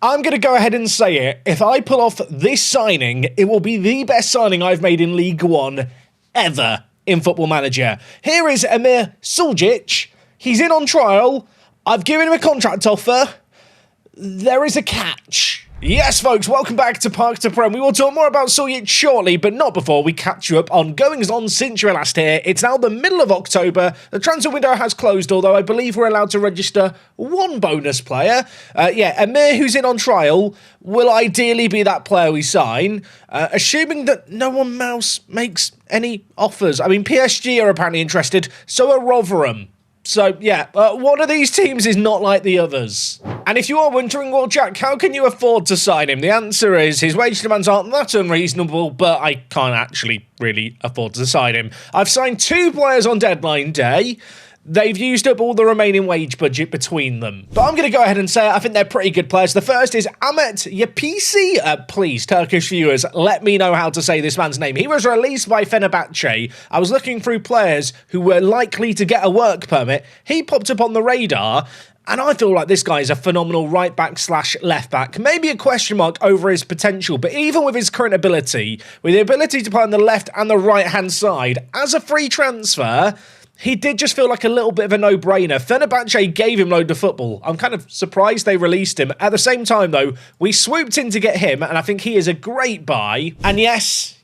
I'm going to go ahead and say it. If I pull off this signing, it will be the best signing I've made in League One ever in Football Manager. Here is Emir Soljic. He's in on trial. I've given him a contract offer. There is a catch. Yes, folks, welcome back to Park to Prem. We will talk more about Soljic shortly, but not before we catch you up on goings on since you were last here. It's now the middle of October. The transfer window has closed, although I believe we're allowed to register one bonus player. Emir, who's in on trial, will ideally be that player we sign, assuming that no one else makes any offers. I mean, PSG are apparently interested, so are Rovers. So, one of these teams is not like the others. And if you are wondering, well, Jack, how can you afford to sign him? The answer is his wage demands aren't that unreasonable, but I can't actually really afford to sign him. I've signed 2 players on deadline day. They've used up all the remaining wage budget between them. But I'm going to go ahead and say I think they're pretty good players. The first is Ahmet. Please, Turkish viewers, let me know how to say this man's name. He was released by Fenerbahce. I was looking through players who were likely to get a work permit. He popped up on the radar. And I feel like this guy is a phenomenal right back / left back. Maybe a question mark over his potential, but even with his current ability, with the ability to play on the left and the right hand side, as a free transfer, he did just feel like a little bit of a no-brainer. Fenerbahce gave him loads of football. I'm kind of surprised they released him. At the same time, though, we swooped in to get him, and I think he is a great buy. And yes,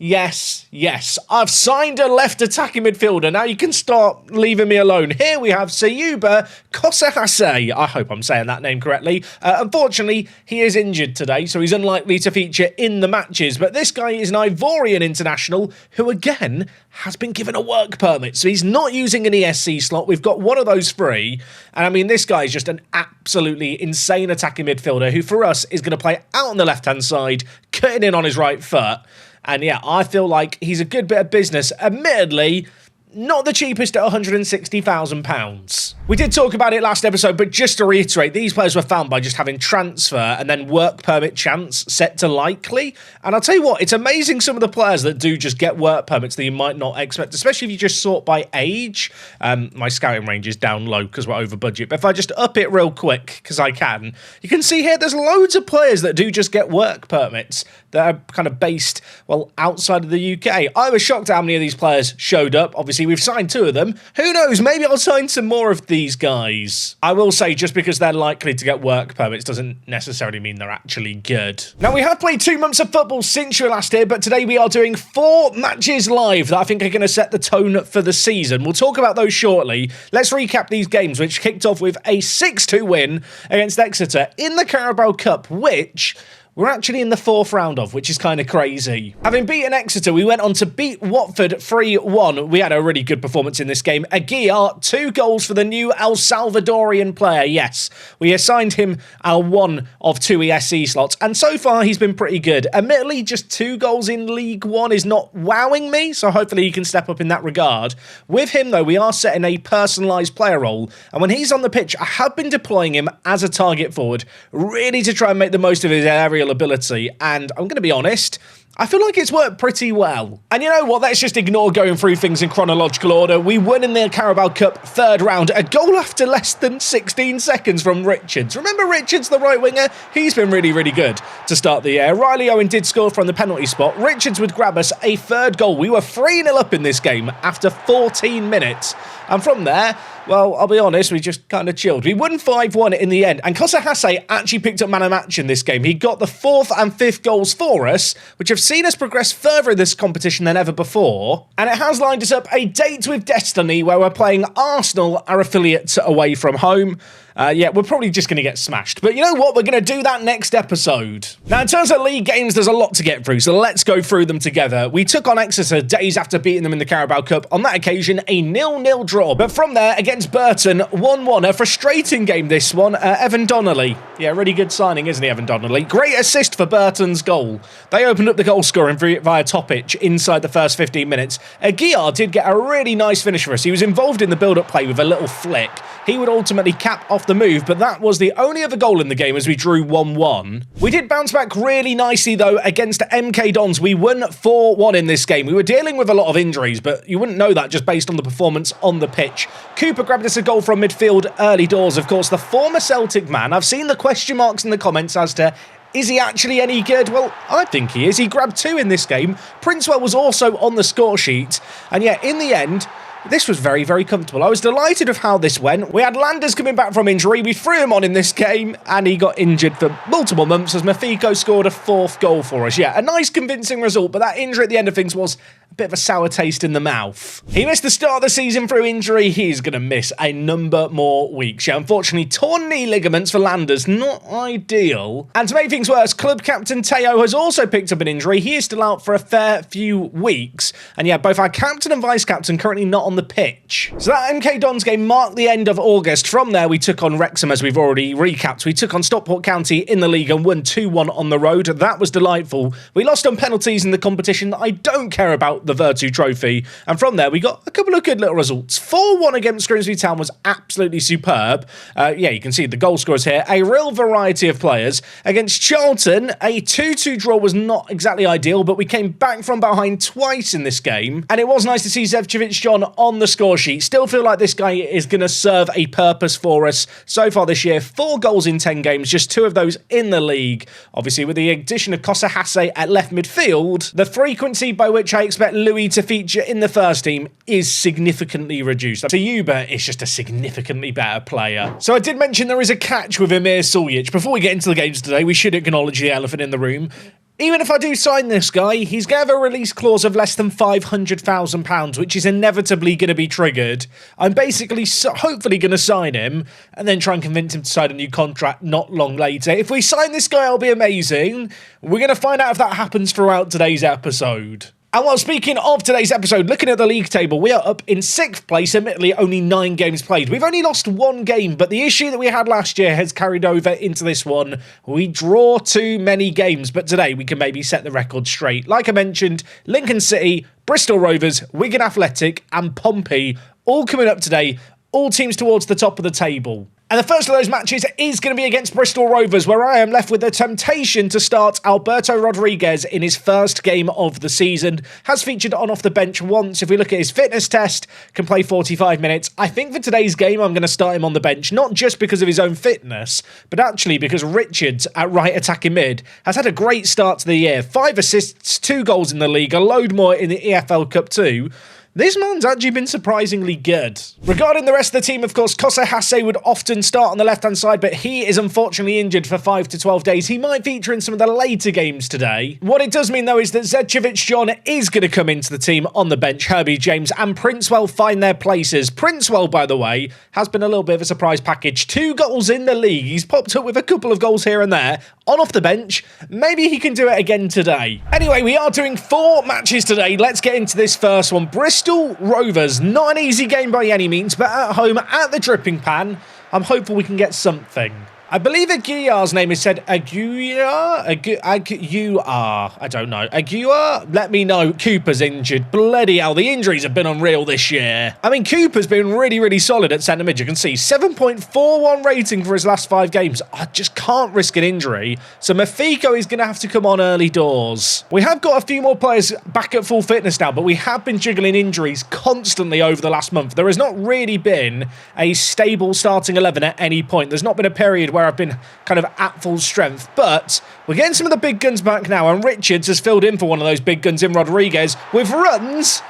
I've signed a left attacking midfielder. Now you can start leaving me alone. Here we have Sayuba Kosehase. I hope I'm saying that name correctly. Unfortunately, he is injured today, so he's unlikely to feature in the matches. But this guy is an Ivorian international who, again, has been given a work permit. So he's not using an ESC slot. We've got one of those free. And I mean, this guy is just an absolutely insane attacking midfielder who, for us, is going to play out on the left-hand side, cutting in on his right foot. And yeah, I feel like he's a good bit of business. Admittedly, not the cheapest at £160,000. We did talk about it last episode, but just to reiterate, these players were found by just having transfer and then work permit chance set to likely. And I'll tell you what, it's amazing some of the players that do just get work permits that you might not expect, especially if you just sort by age. My scouting range is down low because we're over budget, but if I just up it real quick, because I can, you can see here there's loads of players that do just get work permits that are kind of based, well, outside of the UK. I was shocked at how many of these players showed up. Obviously, we've signed 2 of them. Who knows? Maybe I'll sign some more of these guys. I will say, just because they're likely to get work permits doesn't necessarily mean they're actually good. Now, we have played 2 months of football since you were last here, but today we are doing 4 matches live that I think are going to set the tone for the season. We'll talk about those shortly. Let's recap these games, which kicked off with a 6-2 win against Exeter in the Carabao Cup, which we're actually in the 4th round of, which is kind of crazy. Having beaten Exeter, we went on to beat Watford 3-1. We had a really good performance in this game. Aguiar, 2 goals for the new El Salvadorian player. Yes, we assigned him our 1 of 2 ESC slots, and so far he's been pretty good. Admittedly, just 2 goals in League One is not wowing me, so hopefully he can step up in that regard. With him, though, we are setting a personalised player role, and when he's on the pitch, I have been deploying him as a target forward, really to try and make the most of his aerial ability, and I'm going to be honest, I feel like it's worked pretty well. And you know what, let's just ignore going through things in chronological order. We won in the Carabao Cup 3rd round, a goal after less than 16 seconds from Richards. Remember Richards, the right winger? He's been really, really good to start the year. Riley Owen did score from the penalty spot. Richards would grab us a 3rd goal. We were 3-0 up in this game after 14 minutes. And from there, well, I'll be honest, we just kind of chilled. We won 5-1 in the end, and Kosehase actually picked up man of match in this game. He got the 4th and 5th goals for us, which have seen us progress further in this competition than ever before, and it has lined us up a date with destiny where we're playing Arsenal, our affiliate, away from home. We're probably just going to get smashed. But you know what? We're going to do that next episode. Now, in terms of league games, there's a lot to get through, so let's go through them together. We took on Exeter days after beating them in the Carabao Cup. On that occasion, a 0-0 draw. But from there, against Burton, 1-1. A frustrating game, this one. Evan Donnelly. Yeah, really good signing, isn't he, Evan Donnelly? Great assist for Burton's goal. They opened up the goal scoring via Topic inside the first 15 minutes. Aguiar did get a really nice finish for us. He was involved in the build-up play with a little flick. he would ultimately cap off the move, but that was the only other goal in the game as we drew 1-1. We did bounce back really nicely, though, against MK Dons. We won 4-1 in this game. We were dealing with a lot of injuries, but you wouldn't know that just based on the performance on the pitch. Cooper grabbed us a goal from midfield early doors, of course, the former Celtic man. I've seen the question marks in the comments as to, is he actually any good? Well, I think he is. He grabbed 2 in this game. Princewell was also on the score sheet. And yet, in the end, this was very, very comfortable. I was delighted with how this went. We had Landers coming back from injury. We threw him on in this game, and he got injured for multiple months as Mafiko scored a 4th goal for us. Yeah, a nice convincing result, but that injury at the end of things was a bit of a sour taste in the mouth. He missed the start of the season through injury. He's going to miss a number more weeks. Yeah, unfortunately, torn knee ligaments for Landers, not ideal. And to make things worse, club captain Teo has also picked up an injury. He is still out for a fair few weeks. And yeah, both our captain and vice-captain currently not on the pitch. So that MK Dons game marked the end of August. From there, we took on Wrexham, as we've already recapped. We took on Stockport County in the league and won 2-1 on the road. That was delightful. We lost on penalties in the competition that I don't care about, the Virtu Trophy. And from there, we got a couple of good little results. 4-1 against Grimsby Town was absolutely superb. Yeah, you can see the goal scorers here. A real variety of players. Against Charlton, a 2-2 draw was not exactly ideal, but we came back from behind twice in this game. And it was nice to see Zevcevic John on the score sheet. Still feel like this guy is going to serve a purpose for us so far this year. 4 goals in 10 games, just 2 of those in the league. Obviously, with the addition of Kosa Hasse at left midfield, the frequency by which I expect Louis to feature in the first team is significantly reduced. Tayuba is just a significantly better player. So I did mention there is a catch with Emir Soljic. Before we get into the games today, we should acknowledge the elephant in the room. Even if I do sign this guy, he's going to have a release clause of less than £500,000, which is inevitably going to be triggered. I'm basically hopefully going to sign him and then try and convince him to sign a new contract not long later. If we sign this guy, it'll be amazing. We're going to find out if that happens throughout today's episode. And while speaking of today's episode, looking at the league table, we are up in 6th place, admittedly only 9 games played. We've only lost 1 game, but the issue that we had last year has carried over into this one. We draw too many games, but today we can maybe set the record straight. Like I mentioned, Lincoln City, Bristol Rovers, Wigan Athletic and Pompey all coming up today, all teams towards the top of the table. And the first of those matches is going to be against Bristol Rovers, where I am left with the temptation to start Alberto Rodriguez in his first game of the season. Has featured on off the bench once. If we look at his fitness test, can play 45 minutes. I think for today's game, I'm going to start him on the bench, not just because of his own fitness, but actually because Richards at right attacking mid has had a great start to the year. 5 assists, 2 goals in the league, a load more in the EFL Cup too. This man's actually been surprisingly good. Regarding the rest of the team, of course, Kosa Hasse would often start on the left-hand side, but he is unfortunately injured for 5 to 12 days. He might feature in some of the later games today. What it does mean, though, is that Zevcevic John is going to come into the team on the bench. Herbie James and Princewell find their places. Princewell, by the way, has been a little bit of a surprise package. 2 goals in the league. He's popped up with a couple of goals here and there. On off the bench. Maybe he can do it again today. Anyway, we are doing 4 matches today. Let's get into this first one. Bristol Rovers, not an easy game by any means, but at home at the Dripping Pan, I'm hopeful we can get something. I believe Aguiar's name is said Aguiar? I don't know. Aguiar? Let me know. Cooper's injured. Bloody hell, the injuries have been unreal this year. I mean, Cooper's been really, really solid at centre mid. You can see 7.41 rating for his last 5 games. I just can't risk an injury. So Mafiko is going to have to come on early doors. We have got a few more players back at full fitness now, but we have been juggling injuries constantly over the last month. There has not really been a stable starting 11 at any point. There's not been a period where I've been kind of at full strength, but we're getting some of the big guns back now, and Richards has filled in for one of those big guns in Rodriguez with runs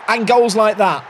and goals like that.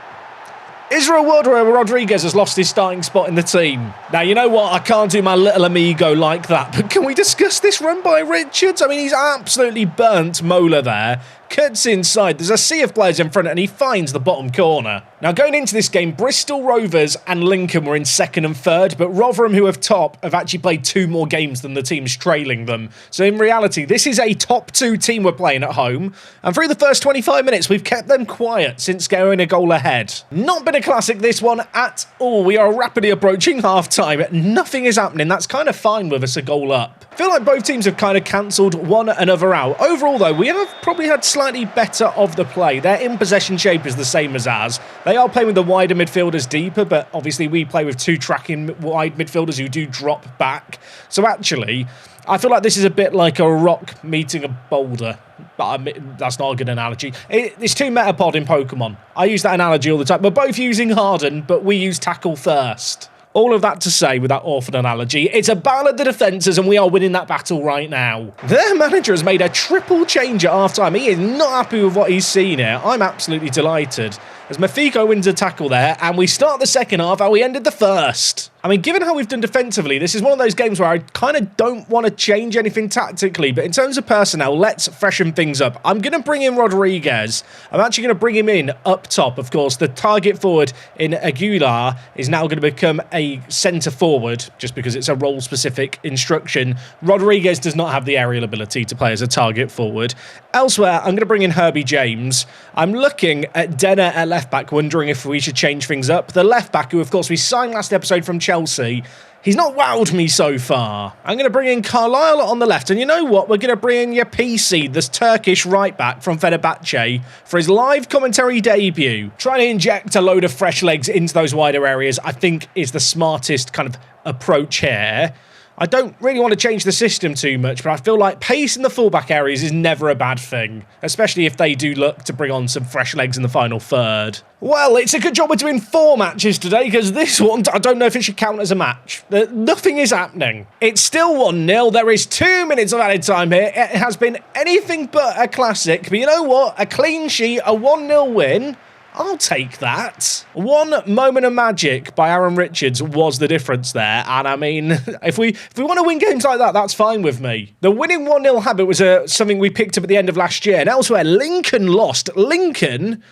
Is there a world where Rodriguez has lost his starting spot in the team? Now, you know what? I can't do my little amigo like that, but can we discuss this run by Richards? I mean, he's absolutely burnt Mola there. Cuts inside. There's a sea of players in front and he finds the bottom corner. Now, going into this game, Bristol Rovers and Lincoln were in 2nd and 3rd, but Rotherham, who have top, have actually played 2 more games than the teams trailing them. So in reality, this is a top 2 team we're playing at home. And through the first 25 minutes, we've kept them quiet since going a goal ahead. Not been a classic, this one, at all. We are rapidly approaching half-time. Nothing is happening. That's kind of fine with us a goal up. I feel like both teams have kind of cancelled one another out. Overall, though, we have probably had slightly slightly better of the play. Their in-possession shape is the same as ours. They are playing with the wider midfielders deeper, but obviously we play with two tracking wide midfielders who do drop back. So actually, I feel like this is a bit like a rock meeting a boulder. But that's not a good analogy. It's two Metapod in Pokemon. I use that analogy all the time. We're both using Harden, but we use Tackle first. All of that to say, with that awful analogy, it's a battle of the defences and we are winning that battle right now. Their manager has made a triple change at half-time. He is not happy with what he's seen here. I'm absolutely delighted. As Mafiko wins a tackle there, and we start the second half how we ended the first. I mean, given how we've done defensively, this is one of those games where I kind of don't want to change anything tactically, but in terms of personnel, let's freshen things up. I'm going to bring in Rodriguez. I'm actually going to bring him in up top, of course. The target forward in Aguilar is now going to become a centre forward, just because it's a role-specific instruction. Rodriguez does not have the aerial ability to play as a target forward. Elsewhere, I'm going to bring in Herbie James. I'm looking at Denner at left-back, wondering if we should change things up. The left-back, who, of course, we signed last episode from Chelsea, he's not wowed me so far. I'm going to bring in Carlisle on the left, and you know what? We're going to bring in your PC, this Turkish right-back from Fenerbahce, for his live commentary debut. Trying to inject a load of fresh legs into those wider areas, I think, is the smartest kind of approach here. I don't really want to change the system too much, but I feel like pace in the fullback areas is never a bad thing, especially if they do look to bring on some fresh legs in the final third. Well, it's a good job we're doing 4 matches today, because this one, I don't know if it should count as a match. Nothing is happening. It's still 1-0. There is 2 minutes of added time here. It has been anything but a classic, but you know what? A clean sheet, a 1-0 win. I'll take that. One moment of magic by Aaron Richards was the difference there. And I mean, if we want to win games like that, that's fine with me. The winning 1-0 habit was something we picked up at the end of last year. And elsewhere, Lincoln lost. Lincoln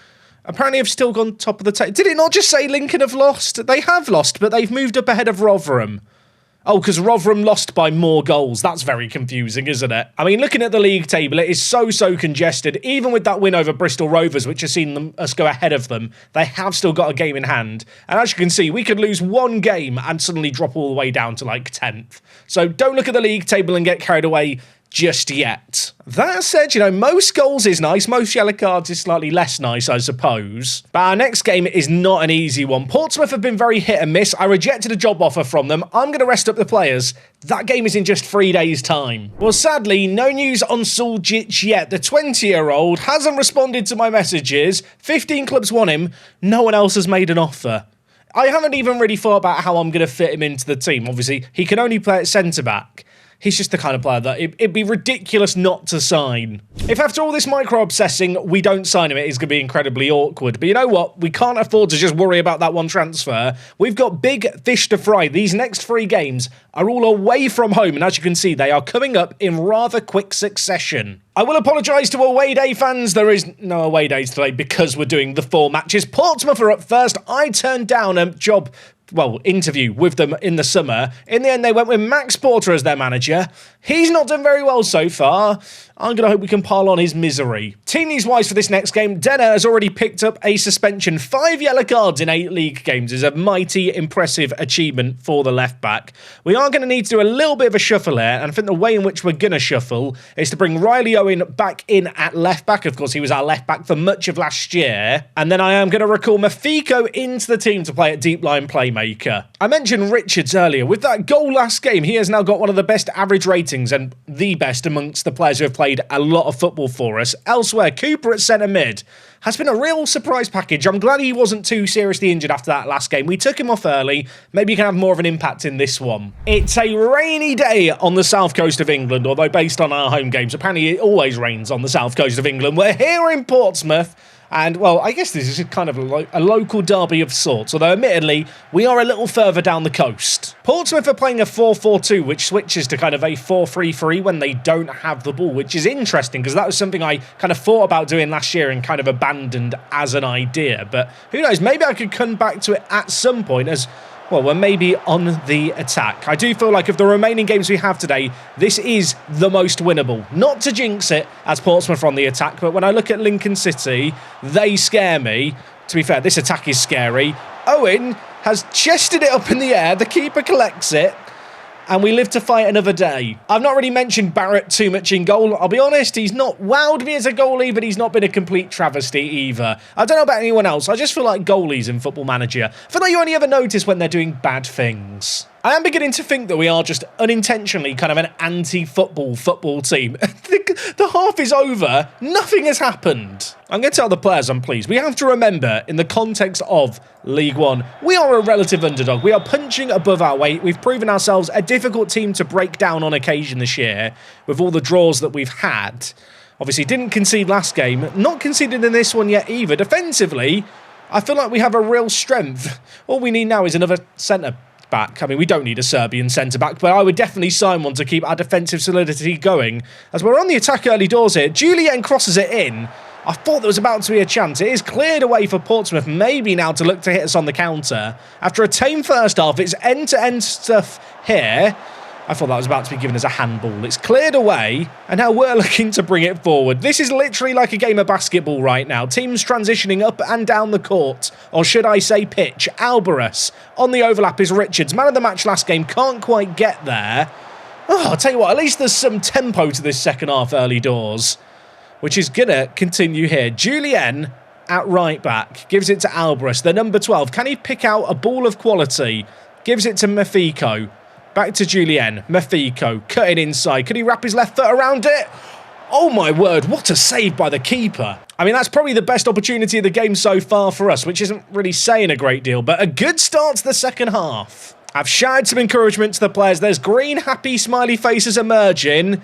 apparently have still gone top of the table. Did it not just say Lincoln have lost? They have lost, but they've moved up ahead of Rotherham. Oh, because Rotherham lost by more goals. That's very confusing, isn't it? I mean, looking at the league table, it is so congested. Even with that win over Bristol Rovers, which has seen us go ahead of them, they have still got a game in hand. And as you can see, we could lose one game and suddenly drop all the way down to like 10th. So don't look at the league table and get carried away just yet. That said, you know, most goals is nice, most yellow cards is slightly less nice, I suppose. But our next game is not an easy one. Portsmouth have been very hit and miss. I rejected a job offer from them. I'm going to rest up the players. That game is in just 3 days' time. Well, sadly, no news on Soljic yet. The 20-year-old hasn't responded to my messages. 15 clubs want him. No one else has made an offer. I haven't even really thought about how I'm going to fit him into the team. Obviously, he can only play at centre-back. He's just the kind of player that it'd be ridiculous not to sign. If after all this micro-obsessing, we don't sign him, it is going to be incredibly awkward. But you know what? We can't afford to just worry about that one transfer. We've got big fish to fry. These next 3 games are all away from home. And as you can see, they are coming up in rather quick succession. I will apologise to away day fans. There is no away days today because we're doing the 4 matches. Portsmouth are up first. I turned down a interview with them in the summer. In the end, they went with Max Porter as their manager. He's not done very well so far. I'm going to hope we can pile on his misery. Team news-wise for this next game, Denner has already picked up a suspension. 5 yellow cards in 8 league games is a mighty impressive achievement for the left-back. We are going to need to do a little bit of a shuffle here, and I think the way in which we're going to shuffle is to bring Riley Owen back in at left-back. Of course, he was our left-back for much of last year. And then I am going to recall Mafiko into the team to play at deep line playmaker. I mentioned Richards earlier. With that goal last game, he has now got one of the best average ratings and the best amongst the players who have played a lot of football for us. Elsewhere, Cooper at centre mid has been a real surprise package. I'm glad he wasn't too seriously injured after that last game. We took him off early. Maybe he can have more of an impact in this one. It's a rainy day on the south coast of England, although based on our home games, apparently it always rains on the south coast of England. We're here in Portsmouth. And, well, I guess this is kind of a local derby of sorts, although admittedly, we are a little further down the coast. Portsmouth are playing a 4-4-2, which switches to kind of a 4-3-3 when they don't have the ball, which is interesting, because that was something I kind of thought about doing last year and kind of abandoned as an idea. But who knows, maybe I could come back to it at some point as... well, we're maybe on the attack. I do feel like of the remaining games we have today, this is the most winnable. Not to jinx it, as Portsmouth are on the attack, but when I look at Lincoln City, they scare me. To be fair, this attack is scary. Owen has chested it up in the air. The keeper collects it. and we live to fight another day. I've not really mentioned Barrett too much in goal. I'll be honest, he's not wowed me as a goalie, but he's not been a complete travesty either. I don't know about anyone else. I just feel like goalies in Football Manager, I feel like you only ever notice when they're doing bad things. I am beginning to think that we are just unintentionally kind of an anti-football team. The half is over. Nothing has happened. I'm going to tell the players I'm pleased. We have to remember, in the context of League One, we are a relative underdog. We are punching above our weight. We've proven ourselves a difficult team to break down on occasion this year with all the draws that we've had. Obviously, didn't concede last game. Not conceded in this one yet either. Defensively, I feel like we have a real strength. All we need now is another centre back. I mean, we don't need a Serbian centre-back, but I would definitely sign one to keep our defensive solidity going. As we're on the attack early doors here, Julien crosses it in. I thought there was about to be a chance. It is cleared away for Portsmouth, maybe now to look to hit us on the counter. After a tame first half, it's end-to-end stuff here. I thought that was about to be given as a handball. It's cleared away, and now we're looking to bring it forward. This is literally like a game of basketball right now. Teams transitioning up and down the court, or should I say pitch. Alvarez on the overlap is Richards. Man of the match last game, can't quite get there. Oh, I'll tell you what, at least there's some tempo to this second half early doors, which is going to continue here. Julien at right back, gives it to Alvarez, the number 12. Can he pick out a ball of quality? Gives it to Mafiko. Back to Julien. Mafiko cutting inside. Can he wrap his left foot around it? Oh my word, what a save by the keeper. I mean, that's probably the best opportunity of the game so far for us, which isn't really saying a great deal, but a good start to the second half. I've shouted some encouragement to the players. There's green, happy, smiley faces emerging.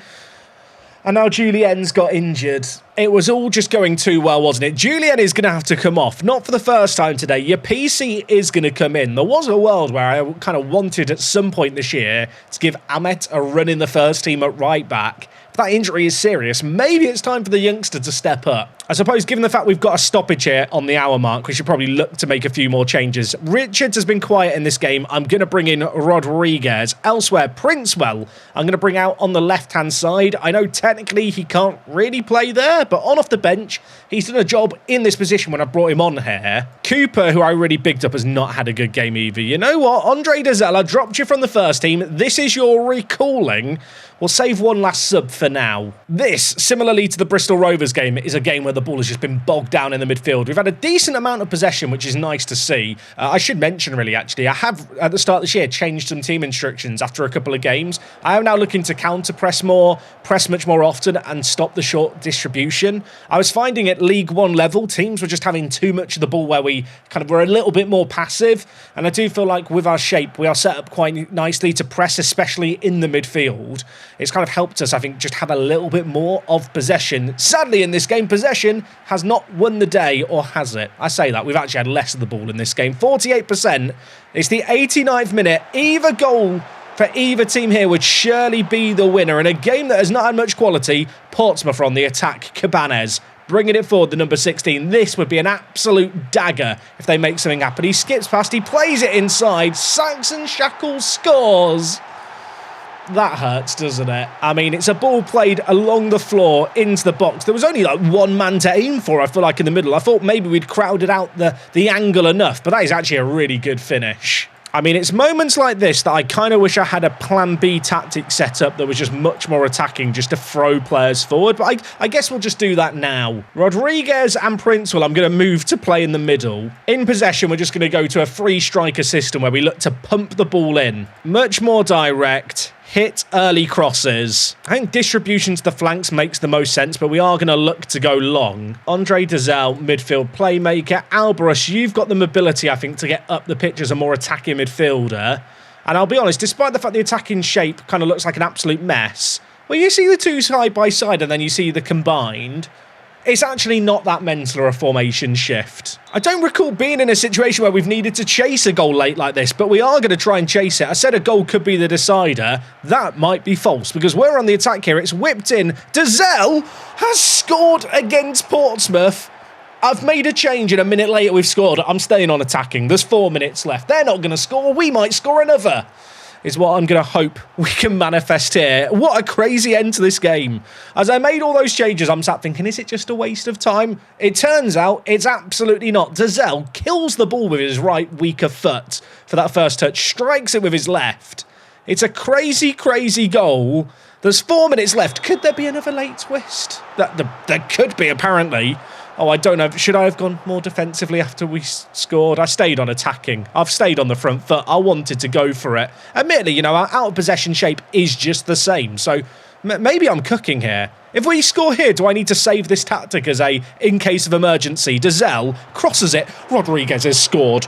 And now Julien's got injured. It was all just going too well, wasn't it? Julien is going to have to come off. Not for the first time today. Your PC is going to come in. There was a world where I kind of wanted at some point this year to give Ahmet a run in the first team at right back. If that injury is serious, maybe it's time for the youngster to step up. I suppose given the fact we've got a stoppage here on the hour mark, we should probably look to make a few more changes. Richards has been quiet in this game. I'm going to bring in Rodriguez. Elsewhere, Princewell, I'm going to bring out on the left-hand side. I know technically he can't really play there, but on off the bench, he's done a job in this position when I brought him on here. Cooper, who I really bigged up, has not had a good game either. You know what? Andre Dezella dropped you from the first team. This is your recalling. We'll save one last sub for now. This, similarly to the Bristol Rovers game, is a game where the ball has just been bogged down in the midfield. We've had a decent amount of possession, which is nice to see. I should mention, really, actually, I have, at the start of this year, changed some team instructions after a couple of games. I am now looking to counter-press more, press much more often, and stop the short distribution. I was finding at League One level, teams were just having too much of the ball where we kind of were a little bit more passive. And I do feel like with our shape, we are set up quite nicely to press, especially in the midfield. It's kind of helped us, I think, just have a little bit more of possession. Sadly, in this game, possession has not won the day, or has it? I say that. We've actually had less of the ball in this game. 48%. It's the 89th minute. Either goal for either team here would surely be the winner. In a game that has not had much quality, Portsmouth are on the attack. Cabanes bringing it forward, the number 16. This would be an absolute dagger if they make something happen. He skips past, he plays it inside. Saxon Shackles scores. That hurts, doesn't it? I mean, it's a ball played along the floor into the box. There was only like one man to aim for, I feel like, in the middle. I thought maybe we'd crowded out the angle enough, but that is actually a really good finish. I mean, it's moments like this that I kind of wish I had a plan B tactic set up that was just much more attacking, just to throw players forward. But I guess we'll just do that now. Rodriguez and Princewell, I'm going to move to play in the middle. In possession, we're just going to go to a free striker system where we look to pump the ball in. Much more direct. Hit early crosses. I think distribution to the flanks makes the most sense, but we are going to look to go long. Andre Dezelle, midfield playmaker. Alvarez, you've got the mobility, I think, to get up the pitch as a more attacking midfielder. And I'll be honest, despite the fact the attacking shape kind of looks like an absolute mess, when you see the two side by side and then you see the combined, it's actually not that mental or a formation shift. I don't recall being in a situation where we've needed to chase a goal late like this, but we are going to try and chase it. I said a goal could be the decider. That might be false because we're on the attack here. It's whipped in. Dezelle has scored against Portsmouth. I've made a change and a minute later we've scored. I'm staying on attacking. There's 4 minutes left. They're not going to score. We might score another, is what I'm going to hope we can manifest here. What a crazy end to this game. As I made all those changes, I'm sat thinking, is it just a waste of time? It turns out it's absolutely not. Dezelle kills the ball with his right weaker foot for that first touch, strikes it with his left. It's a crazy, crazy goal. There's 4 minutes left. Could there be another late twist? There could be, apparently. Oh, I don't know. Should I have gone more defensively after we scored? I stayed on attacking. I've stayed on the front foot. I wanted to go for it. Admittedly, you know, our out-of-possession shape is just the same. So maybe I'm cooking here. If we score here, do I need to save this tactic as a in case of emergency? Dazelle crosses it. Rodriguez has scored.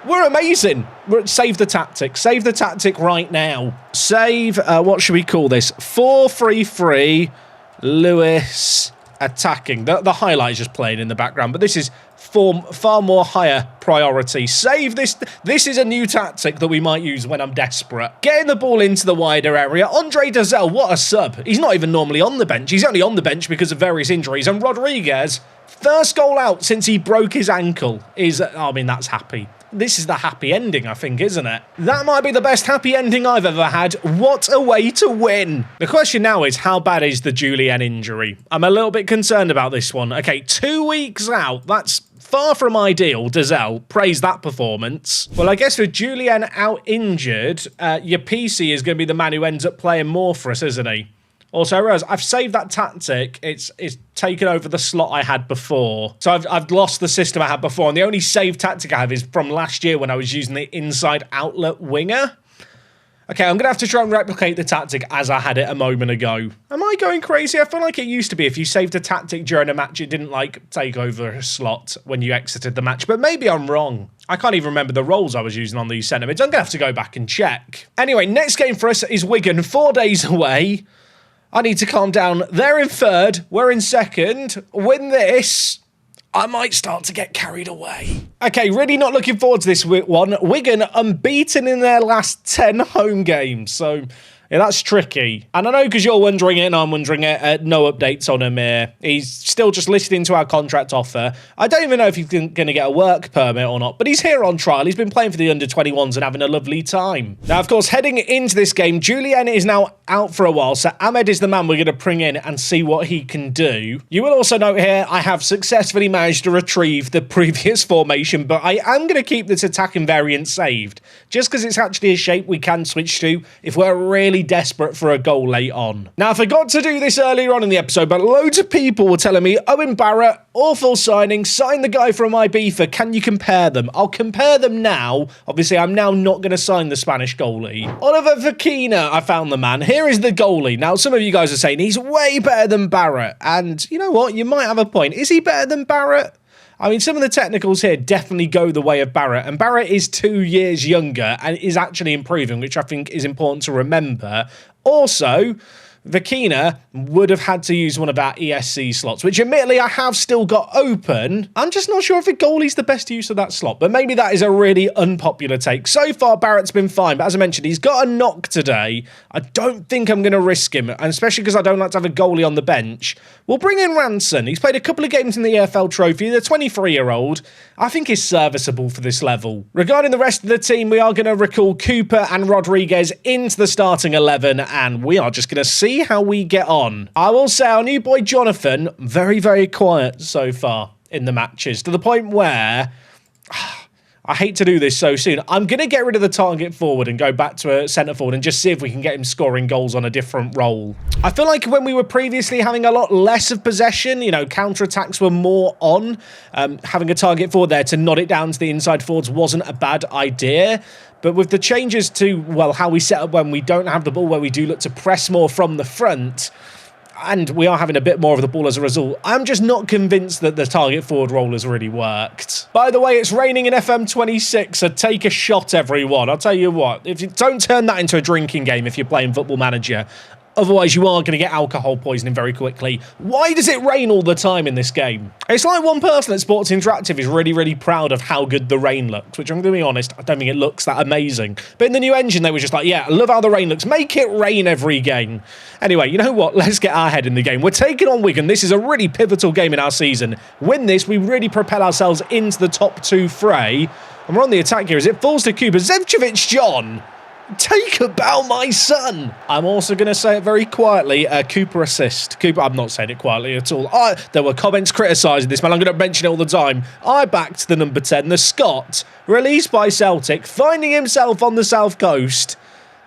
We're amazing. Save the tactic. Save the tactic right now. Save, what should we call this? 4-3-3. Lewis attacking. The highlight is just playing in the background, but this is far more higher priority. Save this. This is a new tactic that we might use when I'm desperate. Getting the ball into the wider area. Andre Dazelle, what a sub. He's not even normally on the bench. He's only on the bench because of various injuries. And Rodriguez, first goal out since he broke his ankle is, I mean, that's happy. This is the happy ending, I think, isn't it? That might be the best happy ending I've ever had. What a way to win. The question now is, how bad is the Julian injury? I'm a little bit concerned about this one. Okay, 2 weeks out. That's far from ideal. Dazelle, praise that performance. Well, I guess with Julian out injured, your PC is going to be the man who ends up playing more for us, isn't he? Also, I realise I've saved that tactic. It's taken over the slot I had before. So I've lost the system I had before. And the only save tactic I have is from last year when I was using the inside outlet winger. Okay, I'm going to have to try and replicate the tactic as I had it a moment ago. Am I going crazy? I feel like it used to be if you saved a tactic during a match, it didn't, like, take over a slot when you exited the match. But maybe I'm wrong. I can't even remember the roles I was using on these centre mids. I'm going to have to go back and check. Anyway, next game for us is Wigan, 4 days away. I need to calm down. They're in third. We're in second. Win this, I might start to get carried away. Okay, really not looking forward to this one. Wigan unbeaten in their last 10 home games. So, yeah, that's tricky. And I know because you're wondering it and I'm wondering it, no updates on Emir. He's still just listed into our contract offer. I don't even know if he's going to get a work permit or not, but he's here on trial. He's been playing for the under-21s and having a lovely time. Now, of course, heading into this game, Julian is now out for a while, so Ahmed is the man we're going to bring in and see what he can do. You will also note here, I have successfully managed to retrieve the previous formation, but I am going to keep this attacking variant saved, just because it's actually a shape we can switch to if we're really desperate for a goal late on. Now, I forgot to do this earlier on in the episode, but loads of people were telling me, Owen Barrett, awful signing, sign the guy from Ibiza, can you compare them? I'll compare them now. Obviously, I'm now not going to sign the Spanish goalie. Oliver Vakina, I found the man. Here is the goalie. Now, some of you guys are saying he's way better than Barrett, and you know what? You might have a point. Is he better than Barrett? I mean, some of the technicals here definitely go the way of Barrett, and Barrett is 2 years younger and is actually improving, which I think is important to remember. Also, Vakina would have had to use one of our ESC slots, which admittedly I have still got open. I'm just not sure if a goalie's the best use of that slot, but maybe that is a really unpopular take. So far, Barrett's been fine, but as I mentioned, he's got a knock today. I don't think I'm going to risk him, and especially because I don't like to have a goalie on the bench. We'll bring in Ranson. He's played a couple of games in the EFL Trophy. The 23-year-old, I think, is serviceable for this level. Regarding the rest of the team, we are going to recall Cooper and Rodriguez into the starting 11, and we are just going to see how we get on. I will say our new boy Jonathan, very, very quiet so far in the matches, to the point where I hate to do this so soon. I'm going to get rid of the target forward and go back to a centre forward and just see if we can get him scoring goals on a different role. I feel like when we were previously having a lot less of possession, you know, counter-attacks were more on. Having a target forward there to nod it down to the inside forwards wasn't a bad idea. But with the changes to, well, how we set up when we don't have the ball, where we do look to press more from the front, and we are having a bit more of the ball as a result, I'm just not convinced that the target forward role has really worked. By the way, it's raining in FM26, so take a shot, everyone. I'll tell you what, if you don't turn that into a drinking game if you're playing Football Manager. Otherwise, you are going to get alcohol poisoning very quickly. Why does it rain all the time in this game? It's like one person at Sports Interactive is really, really proud of how good the rain looks, which I'm going to be honest, I don't think it looks that amazing. But in the new engine, they were just like, yeah, I love how the rain looks. Make it rain every game. Anyway, you know what? Let's get our head in the game. We're taking on Wigan. This is a really pivotal game in our season. Win this, we really propel ourselves into the top two fray. And we're on the attack here as it falls to Cooper. Zevcevic John. Take about my son. I'm also going to say it very quietly. Cooper assist. Cooper, I'm not saying it quietly at all. There were comments criticising this, man. I'm going to mention it all the time. I backed the number 10, the Scot, released by Celtic, finding himself on the south coast.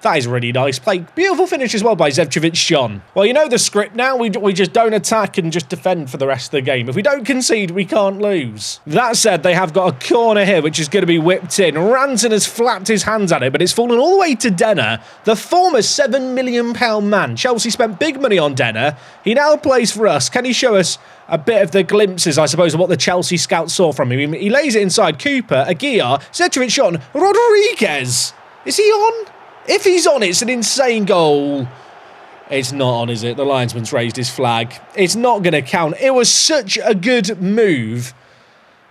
That is really nice play. Beautiful finish as well by Zevčević-John. Well, you know the script now. We just don't attack and just defend for the rest of the game. If we don't concede, we can't lose. That said, they have got a corner here, which is going to be whipped in. Ranson has flapped his hands at it, but it's fallen all the way to Denner, the former £7 million man. Chelsea spent big money on Denner. He now plays for us. Can he show us a bit of the glimpses, I suppose, of what the Chelsea scouts saw from him? He lays it inside Cooper, Aguiar, Zevčević-John, Rodriguez. Is he on? If he's on, it's an insane goal. It's not on, is it? The linesman's raised his flag. It's not going to count. It was such a good move.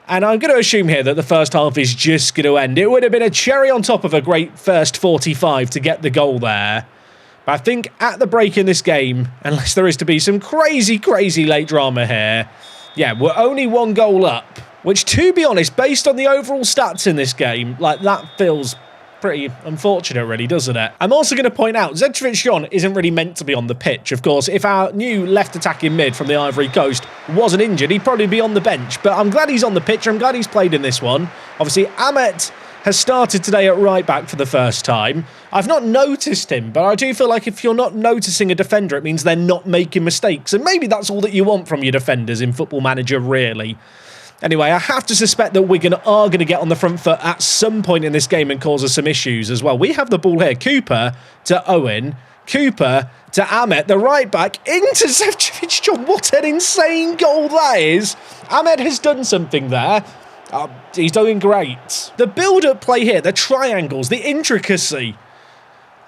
And I'm going to assume here that the first half is just going to end. It would have been a cherry on top of a great first 45 to get the goal there. But I think at the break in this game, unless there is to be some crazy, crazy late drama here, yeah, we're only one goal up. Which, to be honest, based on the overall stats in this game, like, that feels pretty unfortunate, really, doesn't it? I'm also going to point out, Zevčević-John isn't really meant to be on the pitch. Of course, if our new left attacking mid from the Ivory Coast wasn't injured, he'd probably be on the bench. But I'm glad he's on the pitch. I'm glad he's played in this one. Obviously, Ahmet has started today at right back for the first time. I've not noticed him, but I do feel like if you're not noticing a defender, it means they're not making mistakes. And maybe that's all that you want from your defenders in Football Manager, really. Anyway, I have to suspect that Wigan are going to get on the front foot at some point in this game and cause us some issues as well. We have the ball here. Cooper to Owen. Cooper to Ahmet, the right back, into Zevčević-John. What an insane goal that is. Ahmet has done something there. He's doing great. The build-up play here, the triangles, the intricacy.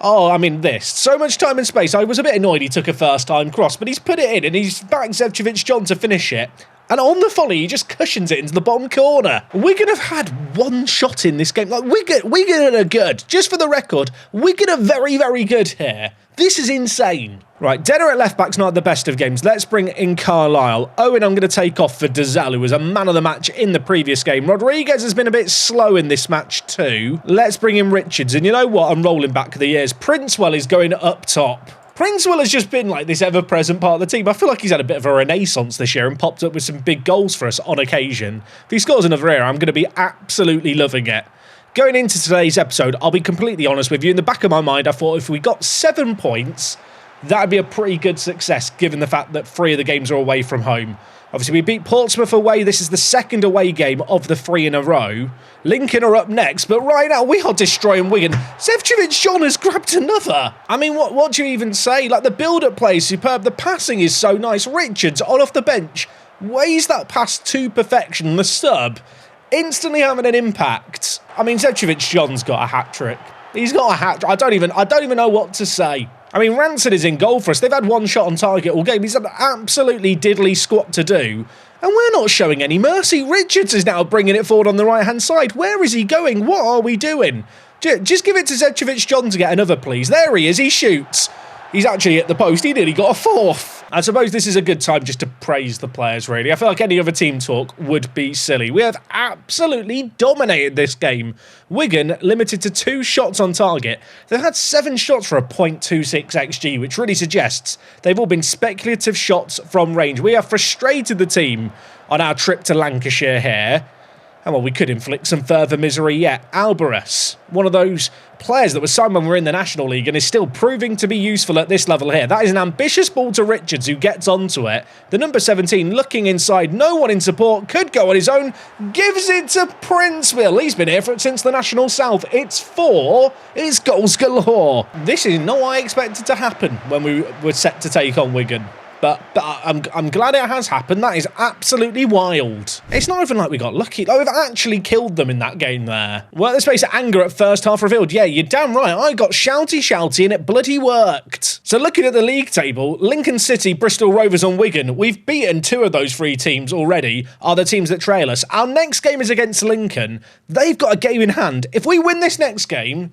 Oh, I mean, this. So much time and space. I was a bit annoyed he took a first-time cross, but he's put it in and he's backed Zevčević-John to finish it. And on the volley, he just cushions it into the bottom corner. Wigan have had one shot in this game. Like, Wigan are good. Just for the record, Wigan are very, very good here. This is insane. Right, Denner at left-back's not the best of games. Let's bring in Carlisle. Owen I'm going to take off for Dazal, who was a man of the match in the previous game. Rodriguez has been a bit slow in this match too. Let's bring in Richards. And you know what? I'm rolling back the years. Princewell is going up top. Princewell has just been like this ever-present part of the team. I feel like he's had a bit of a renaissance this year and popped up with some big goals for us on occasion. If he scores another here, I'm going to be absolutely loving it. Going into today's episode, I'll be completely honest with you. In the back of my mind, I thought if we got 7 points, that would be a pretty good success, given the fact that 3 of the games are away from home. Obviously, we beat Portsmouth away. This is the second away game of the 3 in a row. Lincoln are up next, but right now we are destroying Wigan. Zevčević-John has grabbed another. I mean, what do you even say? Like, the build-up play is superb. The passing is so nice. Richards, on off the bench, weighs that pass to perfection. The sub, instantly having an impact. I mean, Zevčević-John's got a hat-trick. He's got a hat-trick. I don't even know what to say. I mean, Ranson is in goal for us. They've had one shot on target all game. He's had an absolutely diddly squat to do. And we're not showing any mercy. Richards is now bringing it forward on the right-hand side. Where is he going? What are we doing? Just give it to Zevčević-John to get another, please. There he is. He shoots. He's actually at the post. He nearly got a 4th. I suppose this is a good time just to praise the players, really. I feel like any other team talk would be silly. We have absolutely dominated this game. Wigan limited to 2 shots on target. They've had 7 shots for a .26 XG, which really suggests they've all been speculative shots from range. We have frustrated the team on our trip to Lancashire here. And well, we could inflict some further misery yet. Alvarez, one of those players that was signed when we were in the National League and is still proving to be useful at this level here. That is an ambitious ball to Richards, who gets onto it. The number 17 looking inside, no one in support, could go on his own, gives it to Princewell. He's been here since the National South. It's 4. It's goals galore. This is not what I expected to happen when we were set to take on Wigan. But I'm glad it has happened. That is absolutely wild. It's not even like we got lucky. Like, we've actually killed them in that game there. WorkTheSpace anger at first half revealed. Yeah, you're damn right. I got shouty and it bloody worked. So looking at the league table, Lincoln City, Bristol, Rovers and Wigan, we've beaten 2 of those 3 teams already, are the teams that trail us. Our next game is against Lincoln. They've got a game in hand. If we win this next game,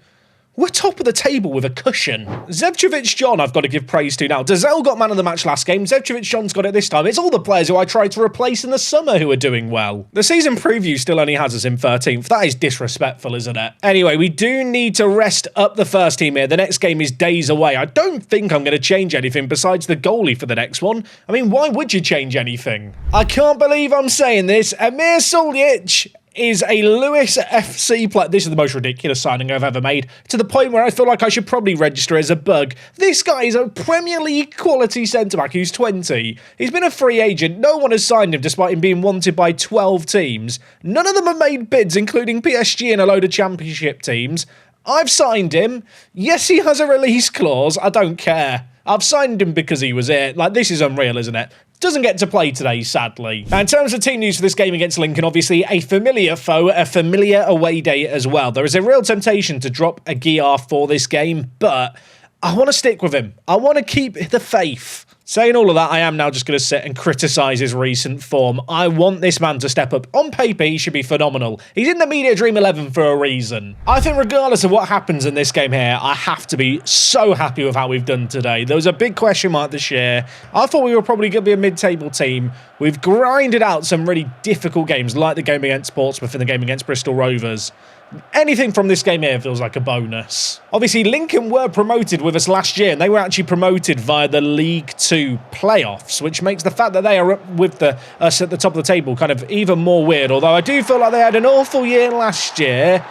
We're top of the table with a cushion. Zevčević John, I've got to give praise to now. Dazel got man of the match last game. Zevčević John's got it this time. It's all the players who I tried to replace in the summer who are doing well. The season preview still only has us in 13th. That is disrespectful, isn't it? Anyway, we do need to rest up the first team here. The next game is days away. I don't think I'm going to change anything besides the goalie for the next one. I mean, why would you change anything? I can't believe I'm saying this. Emir Soljic is a Lewis FC player. This is the most ridiculous signing I've ever made, to the point where I feel like I should probably register as a bug. This guy is a Premier League quality centre-back who's 20. He's been a free agent. No one has signed him despite him being wanted by 12 teams. None of them have made bids, including PSG and a load of championship teams. I've signed him. Yes, he has a release clause. I don't care. I've signed him because he was here. Like, this is unreal, isn't it? Doesn't get to play today, sadly. Now, in terms of team news for this game against Lincoln, obviously a familiar foe, a familiar away day as well. There is a real temptation to drop a Aguiar for this game, but I want to stick with him. I want to keep the faith. Saying all of that, I am now just going to sit and criticise his recent form. I want this man to step up. On paper, he should be phenomenal. He's in the Media Dream 11 for a reason. I think regardless of what happens in this game here, I have to be so happy with how we've done today. There was a big question mark this year. I thought we were probably going to be a mid-table team. We've grinded out some really difficult games, like the game against Portsmouth and the game against Bristol Rovers. Anything from this game here feels like a bonus. Obviously, Lincoln were promoted with us last year, and they were actually promoted via the League 2 playoffs, which makes the fact that they are up with us at the top of the table kind of even more weird. Although I do feel like they had an awful year last year.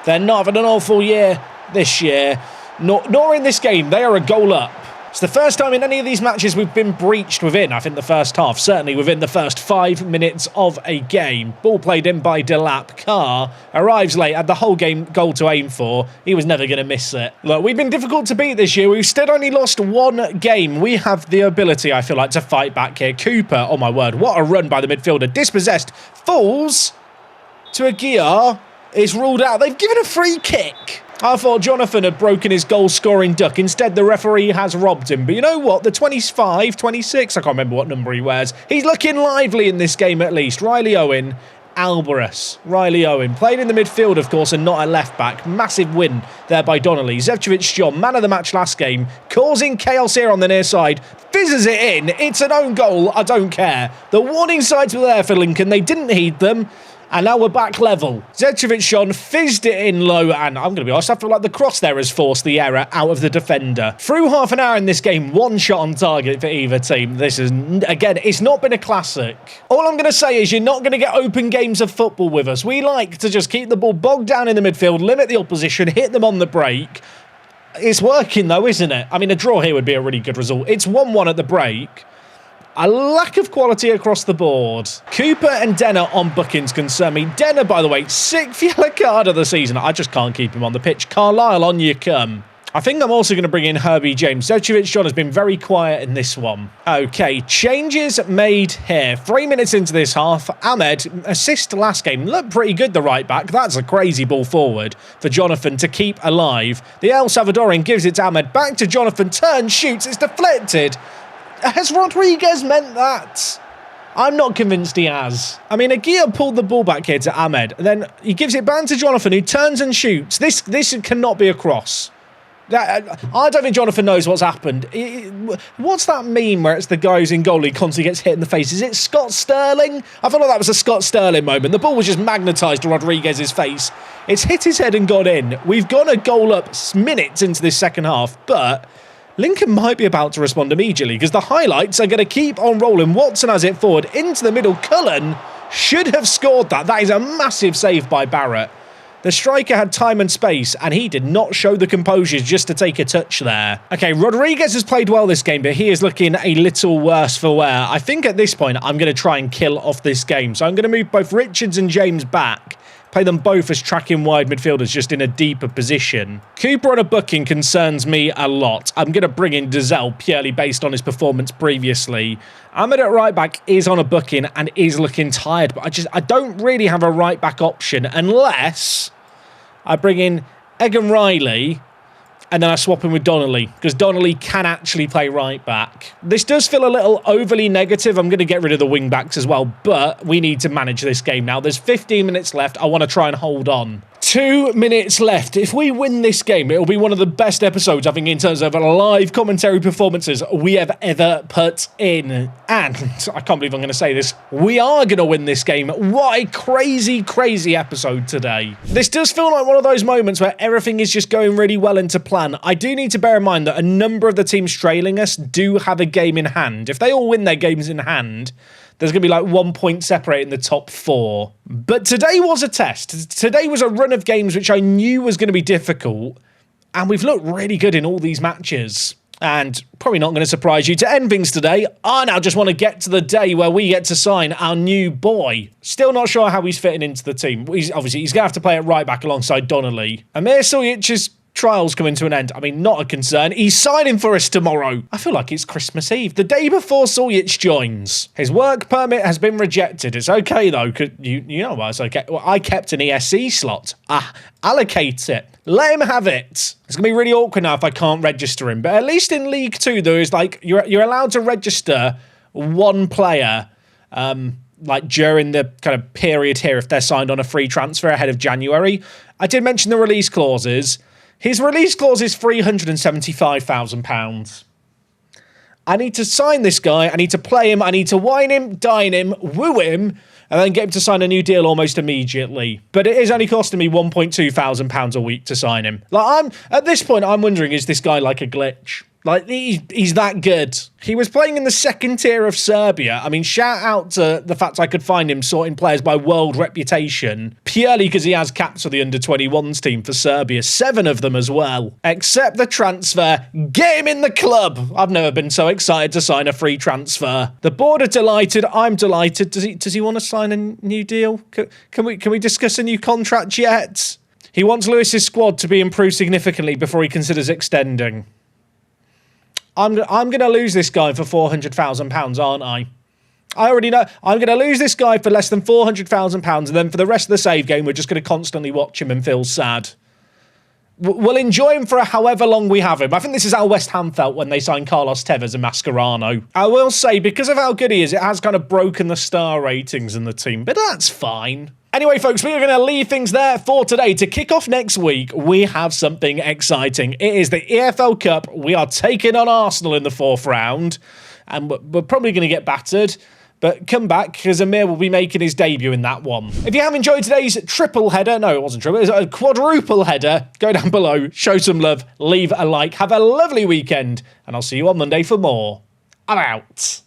They're not having an awful year this year, nor in this game. They are a goal up. It's the first time in any of these matches we've been breached within, I think, the first half. Certainly within the first 5 minutes of a game. Ball played in by Delap. Carr arrives late, had the whole game goal to aim for. He was never going to miss it. Look, we've been difficult to beat this year. We've still only lost one game. We have the ability, I feel like, to fight back here. Cooper, oh my word, what a run by the midfielder. Dispossessed, falls to Aguiar. Is ruled out. They've given a free kick. I thought Jonathan had broken his goal-scoring duck. Instead, the referee has robbed him. But you know what? The 25, 26, I can't remember what number he wears. He's looking lively in this game, at least. Riley Owen, Alvarez. Riley Owen. Playing in the midfield, of course, and not at left-back. Massive win there by Donnelly. Zevčević John, man of the match last game. Causing chaos here on the near side. Fizzes it in. It's an own goal. I don't care. The warning signs were there for Lincoln. They didn't heed them. And now we're back level. Zevčević John fizzed it in low, and I'm going to be honest, I feel like the cross there has forced the error out of the defender. Through half an hour in this game, one shot on target for either team. This is, again, it's not been a classic. All I'm going to say is you're not going to get open games of football with us. We like to just keep the ball bogged down in the midfield, limit the opposition, hit them on the break. It's working though, isn't it? I mean, a draw here would be a really good result. It's 1-1 at the break. A lack of quality across the board. Cooper and Denner on bookings concern me. Denner, by the way, 6th yellow card of the season. I just can't keep him on the pitch. Carlisle, on you come. I think I'm also going to bring in Herbie James. Zevčević John has been very quiet in this one. Okay, changes made here. 3 minutes into this half, Ahmed, assist last game. Looked pretty good, the right back. That's a crazy ball forward for Jonathan to keep alive. The El Salvadorian gives it to Ahmed. Back to Jonathan. Turns, shoots. It's deflected. Has Rodriguez meant that? I'm not convinced he has. I mean, Aguiar pulled the ball back here to Ahmed. And then he gives it back to Jonathan, who turns and shoots. This cannot be a cross. I don't think Jonathan knows what's happened. What's that meme where it's the guy who's in goal, he constantly gets hit in the face? Is it Scott Sterling? I feel like that was a Scott Sterling moment. The ball was just magnetised to Rodriguez's face. It's hit his head and gone in. We've gone a goal up minutes into this second half, but Lincoln might be about to respond immediately because the highlights are going to keep on rolling. Watson has it forward into the middle. Cullen should have scored that. That is a massive save by Barrett. The striker had time and space, and he did not show the composure just to take a touch there. Okay, Rodriguez has played well this game, but he is looking a little worse for wear. I think at this point, I'm going to try and kill off this game. So I'm going to move both Richards and James back. Play them both as tracking wide midfielders, just in a deeper position. Cooper on a booking concerns me a lot. I'm going to bring in Dazel purely based on his performance previously. Ahmed at right back is on a booking and is looking tired, but I don't really have a right back option unless I bring in Egan Riley and then I swap him with Donnelly, because Donnelly can actually play right back. This does feel a little overly negative. I'm going to get rid of the wing backs as well, but we need to manage this game now. There's 15 minutes left. I want to try and hold on. 2 minutes left. If we win this game, it'll be one of the best episodes, I think, in terms of live commentary performances we have ever put in. And I can't believe I'm going to say this, we are going to win this game. What a crazy, crazy episode today. This does feel like one of those moments where everything is just going really well into plan. I do need to bear in mind that a number of the teams trailing us do have a game in hand. If they all win their games in hand, there's going to be like 1 point separating the top 4. But today was a test. Today was a run of games which I knew was going to be difficult. And we've looked really good in all these matches. And probably not going to surprise you to end things today. I now just want to get to the day where we get to sign our new boy. Still not sure how he's fitting into the team. He's going to have to play at right back alongside Donnelly. Emir Soljic's trials coming to an end. I mean, not a concern. He's signing for us tomorrow. I feel like it's Christmas Eve, the day before Soljic joins. His work permit has been rejected. It's okay, though. You know why it's okay? Well, I kept an ESC slot. Allocate it. Let him have it. It's going to be really awkward now if I can't register him. But at least in League 2, there is like, you're allowed to register one player like during the kind of period here if they're signed on a free transfer ahead of January. I did mention the release clauses. His release clause is £375,000. I need to sign this guy. I need to play him. I need to wine him, dine him, woo him, and then get him to sign a new deal almost immediately. But it is only costing me £1,200 a week to sign him. Like, at this point, I'm wondering, is this guy like a glitch? Like, he's that good. He was playing in the second tier of Serbia. I mean, shout out to the fact I could find him sorting players by world reputation, purely because he has caps for the under-21s team for Serbia, 7 of them as well. Accept the transfer, get him in the club. I've never been so excited to sign a free transfer. The board are delighted, I'm delighted. Does he want to sign a new deal? Can we discuss a new contract yet? He wants Lewis's squad to be improved significantly before he considers extending. I'm going to lose this guy for £400,000, aren't I? I already know. I'm going to lose this guy for less than £400,000, and then for the rest of the save game, we're just going to constantly watch him and feel sad. We'll enjoy him for however long we have him. I think this is how West Ham felt when they signed Carlos Tevez and Mascherano. I will say, because of how good he is, it has kind of broken the star ratings in the team, but that's fine. Anyway, folks, we are going to leave things there for today. To kick off next week, we have something exciting. It is the EFL Cup. We are taking on Arsenal in the 4th round, and we're probably going to get battered. But come back, because Emir will be making his debut in that one. If you have enjoyed today's triple header, no, it wasn't triple, it was a quadruple header, go down below, show some love, leave a like, have a lovely weekend, and I'll see you on Monday for more. I'm out.